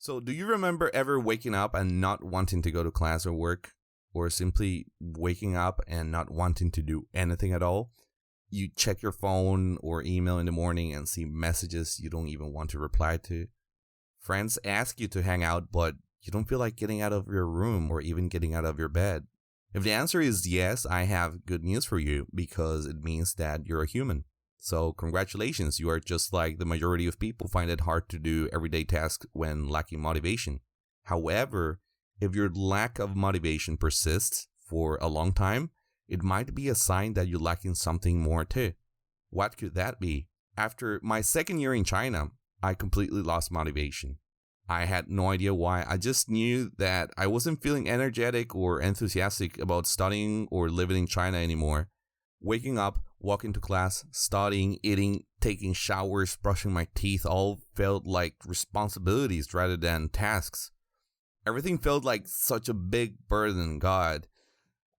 So, do you remember ever waking up and not wanting to go to class or work? Or simply waking up and not wanting to do anything at all? You check your phone or email in the morning and see messages you don't even want to reply to. Friends ask you to hang out, but you don't feel like getting out of your room or even getting out of your bed. If the answer is yes, I have good news for you because it means that you're a human. So congratulations, you are just like the majority of people find it hard to do everyday tasks when lacking motivation. However, if your lack of motivation persists for a long time, it might be a sign that you're lacking something more too. What could that be? After my second year in China, I completely lost motivation. I had no idea why. I just knew that I wasn't feeling energetic or enthusiastic about studying or living in China anymore. Waking up, walking to class, studying, eating, taking showers, brushing my teeth all felt like responsibilities rather than tasks. Everything felt like such a big burden, God.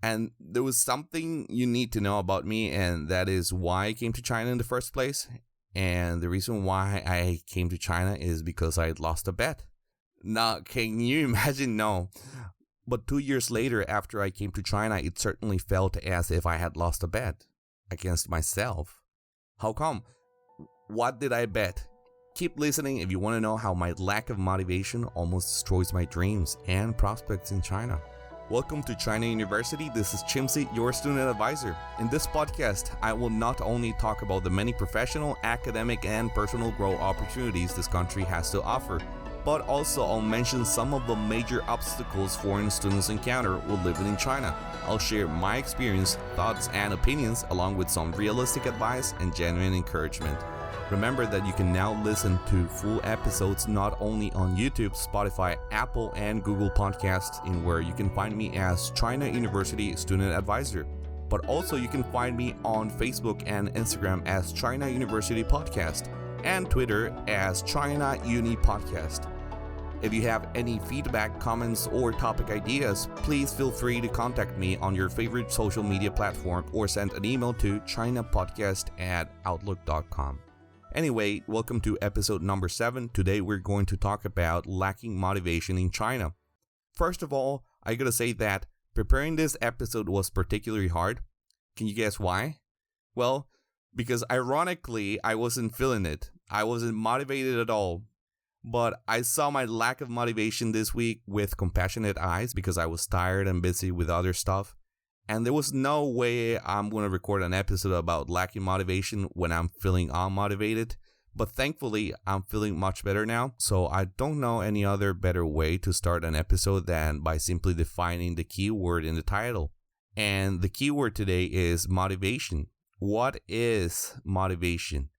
And there was something you need to know about me, and that is why I came to China in the first place. And the reason why I came to China is because I had lost a bet. Now, can you imagine? No. But 2 years later, after I came to China, it certainly felt as if I had lost a bet against myself. How come? What did I bet? Keep listening if you want to know how my lack of motivation almost destroys my dreams and prospects in China. Welcome to China University. This is Chimsy, your student advisor. In this podcast, I will not only talk about the many professional, academic, and personal growth opportunities this country has to offer, but also I'll mention some of the major obstacles foreign students encounter while living in China. I'll share my experience, thoughts, and opinions along with some realistic advice and genuine encouragement. Remember that you can now listen to full episodes not only on YouTube, Spotify, Apple, and Google Podcasts, in where you can find me as China University Student Advisor. But also you can find me on Facebook and Instagram as China University Podcast and Twitter as chinauniversitypodcast. If you have any feedback, comments, or topic ideas, please feel free to contact me on your favorite social media platform or send an email to chinapodcast@outlook.com. Anyway, welcome to episode number 7. Today we're going to talk about lacking motivation in China. First of all, I gotta say that preparing this episode was particularly hard. Can you guess why? Well, because ironically, I wasn't feeling it. I wasn't motivated at all. But I saw my lack of motivation this week with compassionate eyes because I was tired and busy with other stuff. And there was no way I'm going to record an episode about lacking motivation when I'm feeling unmotivated. But thankfully, I'm feeling much better now. So I don't know any other better way to start an episode than by simply defining the keyword in the title. And the keyword today is motivation. What is motivation?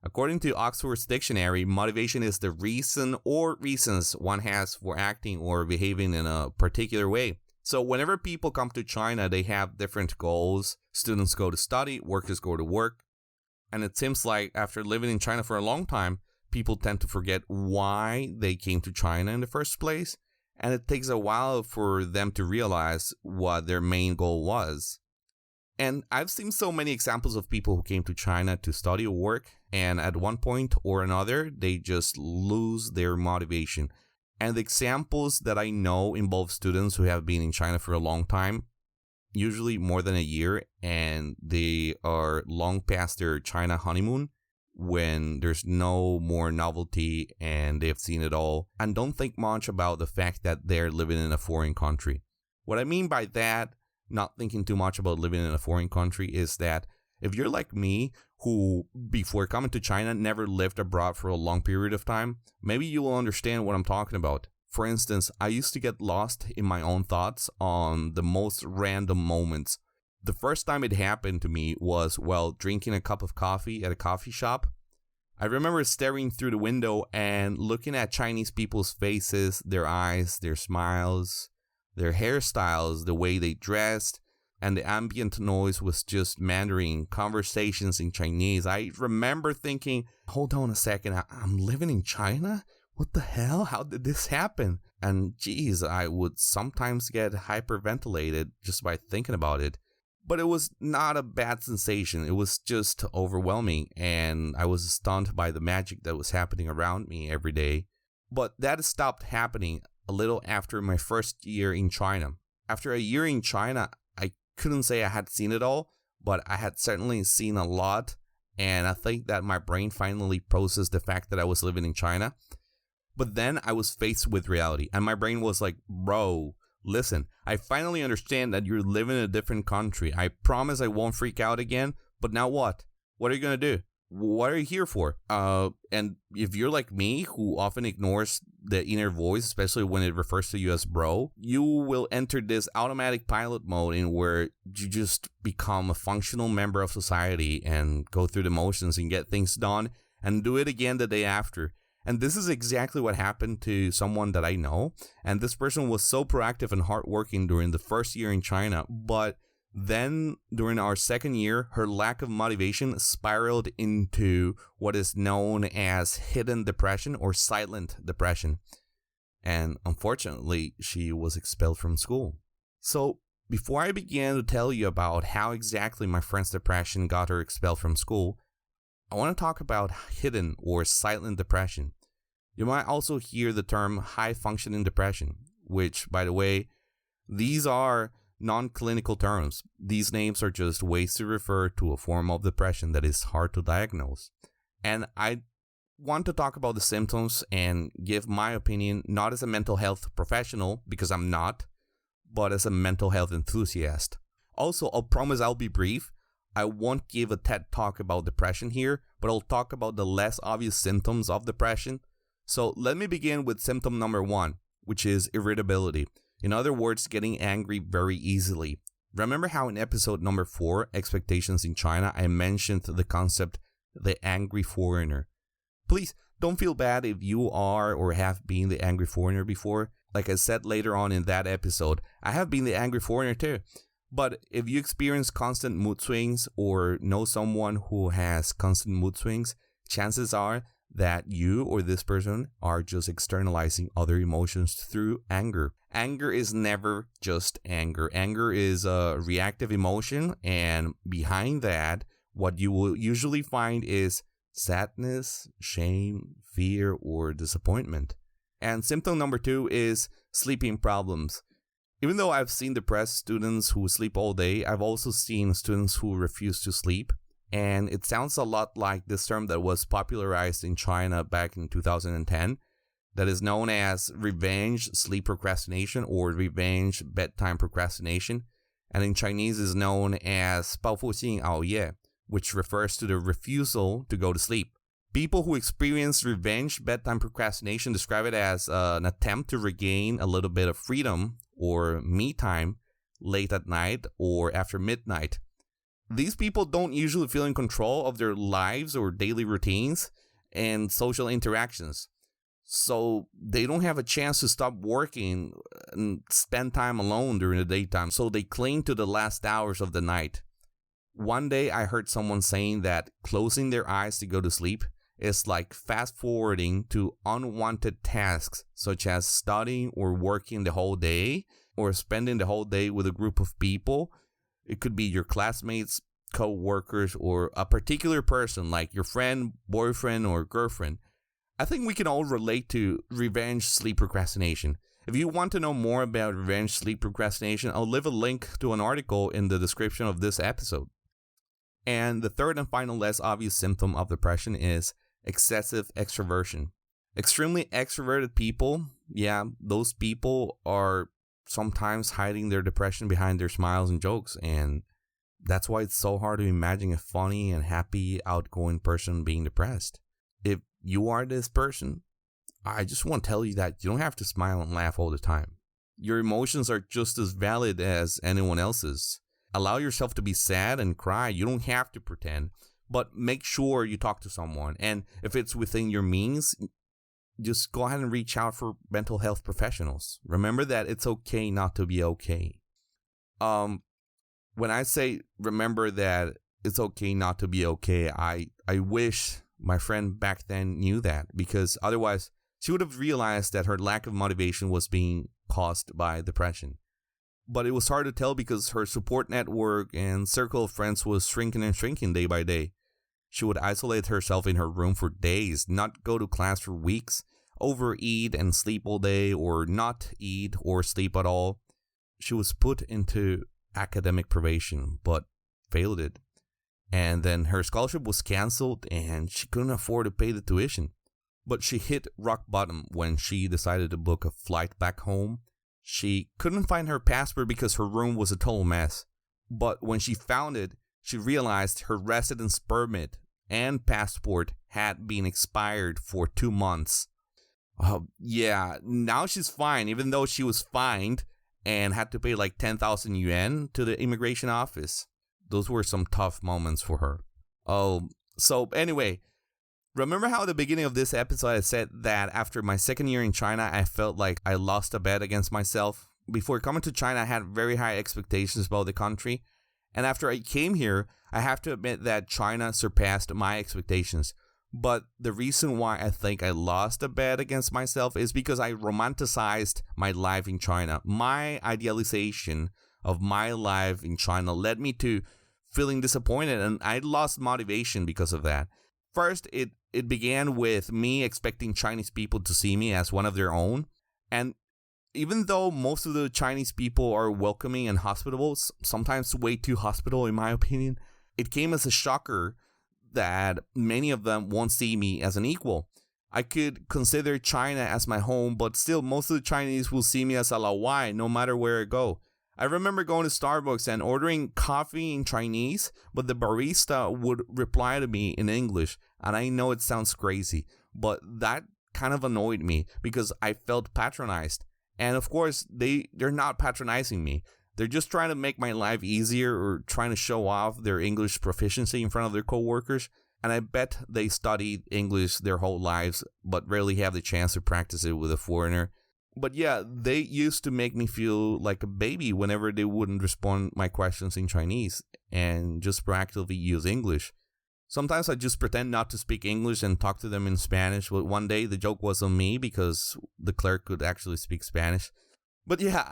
According to Oxford's dictionary, motivation is the reason or reasons one has for acting or behaving in a particular way. So whenever people come to China, they have different goals. Students go to study, workers go to work. And it seems like after living in China for a long time, people tend to forget why they came to China in the first place. And it takes a while for them to realize what their main goal was. And I've seen so many examples of people who came to China to study or work, and at one point or another, they just lose their motivation. And the examples that I know involve students who have been in China for a long time, usually more than a year, and they are long past their China honeymoon when there's no more novelty and they've seen it all, and don't think much about the fact that they're living in a foreign country. What I mean by that, not thinking too much about living in a foreign country, is that if you're like me, who before coming to China never lived abroad for a long period of time, maybe you will understand what I'm talking about. For instance, I used to get lost in my own thoughts on the most random moments. The first time it happened to me was while drinking a cup of coffee at a coffee shop. I remember staring through the window and looking at Chinese people's faces, their eyes, their smiles, their hairstyles, the way they dressed, and the ambient noise was just Mandarin, conversations in Chinese. I remember thinking, hold on a second, I'm living in China? What the hell? How did this happen? And geez, I would sometimes get hyperventilated just by thinking about it. But it was not a bad sensation. It was just overwhelming, and I was stunned by the magic that was happening around me every day. But that stopped happening a little after my first year in China. After a year in China, I couldn't say I had seen it all, but I had certainly seen a lot. And I think that my brain finally processed the fact that I was living in China. But then I was faced with reality. And my brain was like, bro, listen, I finally understand that you're living in a different country. I promise I won't freak out again. But now what? What are you going to do? What are you here for? And if you're like me, who often ignores the inner voice, especially when it refers to you as bro, you will enter this automatic pilot mode in where you just become a functional member of society and go through the motions and get things done and do it again the day after. And this is exactly what happened to someone that I know. And this person was so proactive and hardworking during the first year in China, but then, during our second year, her lack of motivation spiraled into what is known as hidden depression or silent depression. And unfortunately, she was expelled from school. So, before I begin to tell you about how exactly my friend's depression got her expelled from school, I want to talk about hidden or silent depression. You might also hear the term high-functioning depression, which, by the way, these are non-clinical terms. These names are just ways to refer to a form of depression that is hard to diagnose. And I want to talk about the symptoms and give my opinion, not as a mental health professional, because I'm not, but as a mental health enthusiast. Also, I'll promise I'll be brief. I won't give a TED talk about depression here, but I'll talk about the less obvious symptoms of depression. So let me begin with symptom number 1, which is irritability. In other words, getting angry very easily. Remember how in episode number 4, Expectations in China, I mentioned the concept, the angry foreigner. Please don't feel bad if you are or have been the angry foreigner before. Like I said later on in that episode, I have been the angry foreigner too. But if you experience constant mood swings or know someone who has constant mood swings, chances are that you or this person are just externalizing other emotions through anger. Anger is never just anger. Anger is a reactive emotion, and behind that, what you will usually find is sadness, shame, fear, or disappointment. And symptom number 2 is sleeping problems. Even though I've seen depressed students who sleep all day, I've also seen students who refuse to sleep. And it sounds a lot like this term that was popularized in China back in 2010 that is known as revenge sleep procrastination or revenge bedtime procrastination. And in Chinese is known as 报复性熬夜, which refers to the refusal to go to sleep. People who experience revenge bedtime procrastination describe it as an attempt to regain a little bit of freedom or me time late at night or after midnight. These people don't usually feel in control of their lives or daily routines and social interactions. So they don't have a chance to stop working and spend time alone during the daytime. So they cling to the last hours of the night. One day I heard someone saying that closing their eyes to go to sleep is like fast forwarding to unwanted tasks such as studying or working the whole day or spending the whole day with a group of people. It could be your classmates, co-workers, or a particular person like your friend, boyfriend, or girlfriend. I think we can all relate to revenge sleep procrastination. If you want to know more about revenge sleep procrastination, I'll leave a link to an article in the description of this episode. And the third and final less obvious symptom of depression is excessive extroversion. Extremely extroverted people, those people are sometimes hiding their depression behind their smiles and jokes, and that's why it's so hard to imagine a funny and happy, outgoing person being depressed. If you are this person, I just want to tell you that you don't have to smile and laugh all the time. Your emotions are just as valid as anyone else's. Allow yourself to be sad and cry. You don't have to pretend, but make sure you talk to someone. And if it's within your means, just go ahead and reach out for mental health professionals. Remember that it's okay not to be okay. When I say remember that it's okay not to be okay, I wish my friend back then knew that, because otherwise she would have realized that her lack of motivation was being caused by depression. But it was hard to tell because her support network and circle of friends was shrinking and shrinking day by day. She would isolate herself in her room for days, not go to class for weeks, overeat and sleep all day or not eat or sleep at all. She was put into academic probation, but failed it. And then her scholarship was canceled and she couldn't afford to pay the tuition. But she hit rock bottom when she decided to book a flight back home. She couldn't find her passport because her room was a total mess. But when she found it, she realized her residence permit and passport had been expired for 2 months. Yeah, now she's fine, even though she was fined and had to pay like 10,000 yuan to the immigration office. Those were some tough moments for her. So anyway, remember how at the beginning of this episode I said that after my second year in China, I felt like I lost a bet against myself? Before coming to China, I had very high expectations about the country. And after I came here, I have to admit that China surpassed my expectations. But the reason why I think I lost a bet against myself is because I romanticized my life in China. My idealization of my life in China led me to feeling disappointed, and I lost motivation because of that. First, it began with me expecting Chinese people to see me as one of their own. And even though most of the Chinese people are welcoming and hospitable, sometimes way too hospitable in my opinion, it came as a shocker that many of them won't see me as an equal. I could consider China as my home, but still most of the Chinese will see me as a laowai no matter where I go. I remember going to Starbucks and ordering coffee in Chinese, but the barista would reply to me in English. And I know it sounds crazy, but that kind of annoyed me because I felt patronized. And of course, they're not patronizing me. They're just trying to make my life easier or trying to show off their English proficiency in front of their coworkers. And I bet they studied English their whole lives, but rarely have the chance to practice it with a foreigner. But yeah, they used to make me feel like a baby whenever they wouldn't respond my questions in Chinese and just proactively use English. Sometimes I just pretend not to speak English and talk to them in Spanish, but one day the joke was on me because the clerk could actually speak Spanish. But yeah,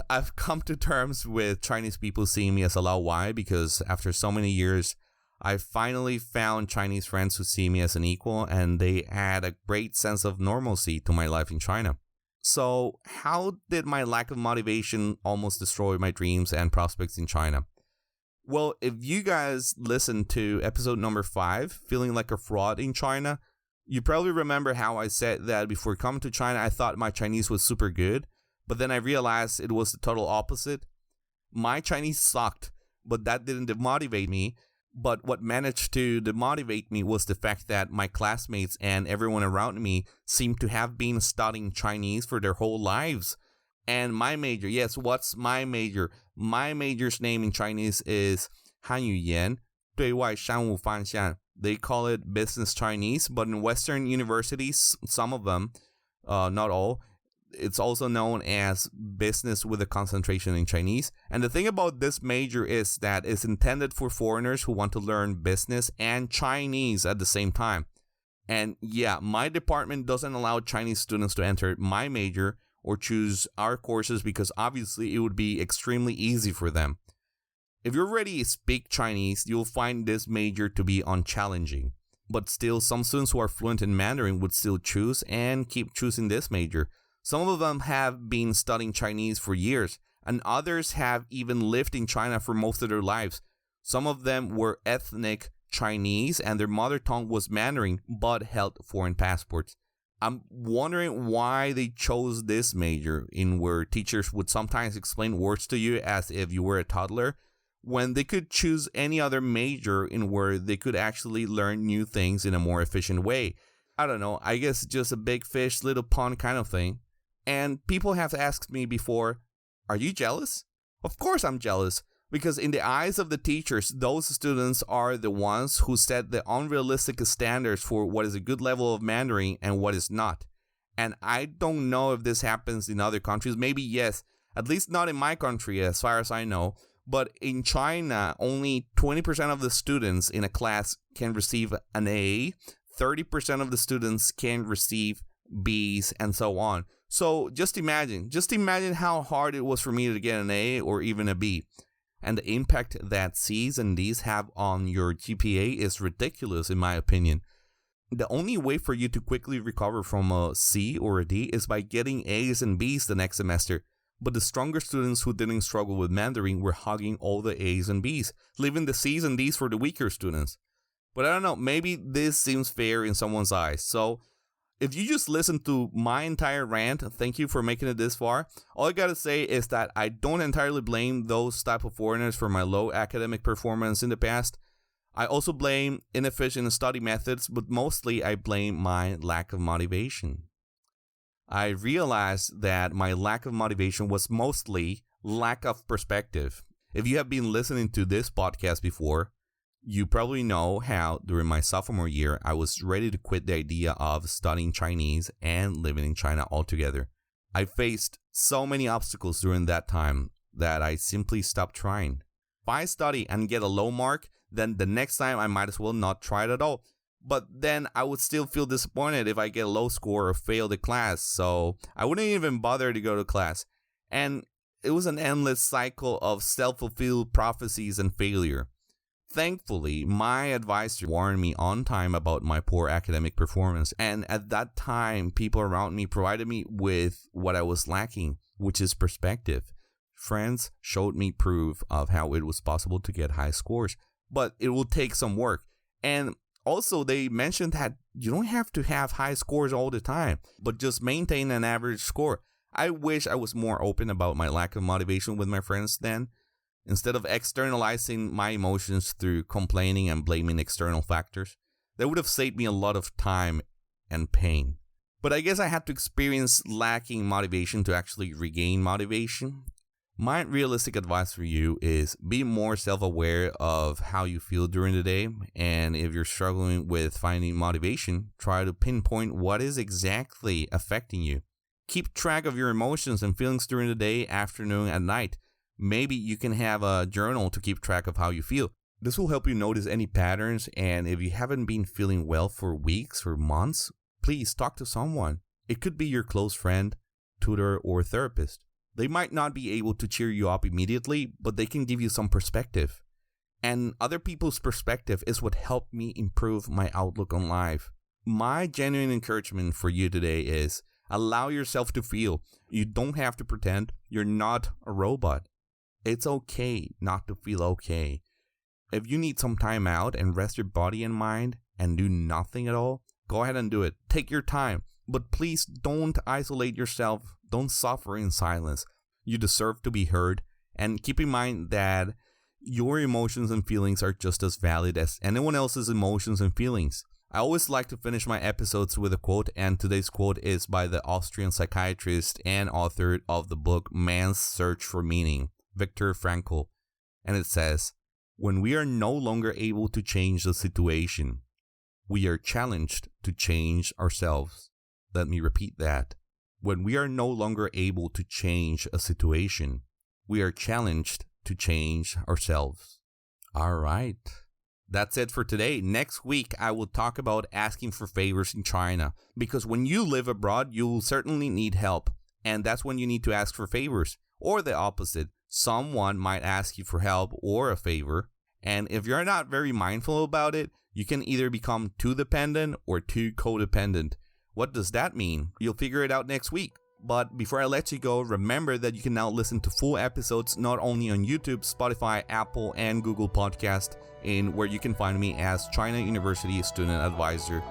I've come to terms with Chinese people seeing me as a laowai because after so many years, I finally found Chinese friends who see me as an equal, and they add a great sense of normalcy to my life in China. So how did my lack of motivation almost destroy my dreams and prospects in China? Well, if you guys listened to episode number 5, Feeling Like a Fraud in China, you probably remember how I said that before coming to China, I thought my Chinese was super good, but then I realized it was the total opposite. My Chinese sucked, but that didn't demotivate me. But what managed to demotivate me was the fact that my classmates and everyone around me seemed to have been studying Chinese for their whole lives. And my major, yes, what's my major? My major's name in Chinese is 汉语言对外商务方向. They call it business Chinese, but in Western universities, some of them, not all, it's also known as business with a concentration in Chinese. And the thing about this major is that it's intended for foreigners who want to learn business and Chinese at the same time. And yeah, my department doesn't allow Chinese students to enter my major or choose our courses because obviously it would be extremely easy for them. If you already speak Chinese, you'll find this major to be unchallenging. But still, some students who are fluent in Mandarin would still choose and keep choosing this major. Some of them have been studying Chinese for years, and others have even lived in China for most of their lives. Some of them were ethnic Chinese and their mother tongue was Mandarin, but held foreign passports. I'm wondering why they chose this major, in where teachers would sometimes explain words to you as if you were a toddler, when they could choose any other major in where they could actually learn new things in a more efficient way. I don't know, I guess just a big fish, little pond kind of thing. And people have asked me before, are you jealous? Of course I'm jealous, because in the eyes of the teachers, those students are the ones who set the unrealistic standards for what is a good level of Mandarin and what is not. And I don't know if this happens in other countries. Maybe yes, at least not in my country as far as I know. But in China, only 20% of the students in a class can receive an A, 30% of the students can receive B's, and so on. So just imagine how hard it was for me to get an A or even a B. And the impact that C's and D's have on your GPA is ridiculous in my opinion. The only way for you to quickly recover from a C or a D is by getting A's and B's the next semester. But the stronger students who didn't struggle with Mandarin were hugging all the A's and B's, leaving the C's and D's for the weaker students. But I don't know, maybe this seems fair in someone's eyes. So if you just listen to my entire rant, thank you for making it this far. All I gotta say is that I don't entirely blame those type of foreigners for my low academic performance in the past. I also blame inefficient study methods, but mostly I blame my lack of motivation. I realized that my lack of motivation was mostly lack of perspective. If you have been listening to this podcast before, you probably know how during my sophomore year, I was ready to quit the idea of studying Chinese and living in China altogether. I faced so many obstacles during that time that I simply stopped trying. If I study and get a low mark, then the next time I might as well not try it at all. But then I would still feel disappointed if I get a low score or fail the class, so I wouldn't even bother to go to class. And it was an endless cycle of self-fulfilled prophecies and failure. Thankfully, my advisor warned me on time about my poor academic performance, and at that time, people around me provided me with what I was lacking, which is perspective. Friends showed me proof of how it was possible to get high scores, but it will take some work. And also, they mentioned that you don't have to have high scores all the time, but just maintain an average score. I wish I was more open about my lack of motivation with my friends then. Instead of externalizing my emotions through complaining and blaming external factors, that would have saved me a lot of time and pain. But I guess I had to experience lacking motivation to actually regain motivation. My realistic advice for you is be more self-aware of how you feel during the day, and if you're struggling with finding motivation, try to pinpoint what is exactly affecting you. Keep track of your emotions and feelings during the day, afternoon, and night. Maybe you can have a journal to keep track of how you feel. This will help you notice any patterns, and if you haven't been feeling well for weeks or months, please talk to someone. It could be your close friend, tutor, or therapist. They might not be able to cheer you up immediately, but they can give you some perspective. And other people's perspective is what helped me improve my outlook on life. My genuine encouragement for you today is allow yourself to feel. You don't have to pretend. You're not a robot. It's okay not to feel okay. If you need some time out and rest your body and mind and do nothing at all, go ahead and do it. Take your time. But please don't isolate yourself. Don't suffer in silence. You deserve to be heard. And keep in mind that your emotions and feelings are just as valid as anyone else's emotions and feelings. I always like to finish my episodes with a quote, and today's quote is by the Austrian psychiatrist and author of the book Man's Search for Meaning, Viktor Frankl. And it says, "When we are no longer able to change the situation, we are challenged to change ourselves." Let me repeat that. When we are no longer able to change a situation, we are challenged to change ourselves. All right. That's it for today. Next week, I will talk about asking for favors in China. Because when you live abroad, you'll certainly need help. And that's when you need to ask for favors. Or the opposite. Someone might ask you for help or a favor. And if you're not very mindful about it, you can either become too dependent or too codependent. What does that mean? You'll figure it out next week. But before I let you go, remember that you can now listen to full episodes not only on YouTube, Spotify, Apple, and Google Podcast, where you can find me as China University Student Advisor.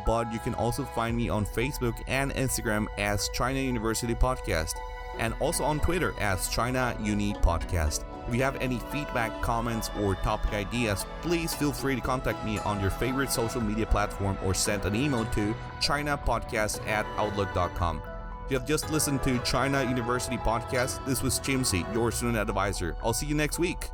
But you can also find me on Facebook and Instagram as China University Podcast, and also on Twitter as chinauniversitypodcast. If you have any feedback, comments, or topic ideas, please feel free to contact me on your favorite social media platform or send an email to chinapodcast@outlook.com. If you have just listened to China University Podcast, this was Chimsy, your student advisor. I'll see you next week.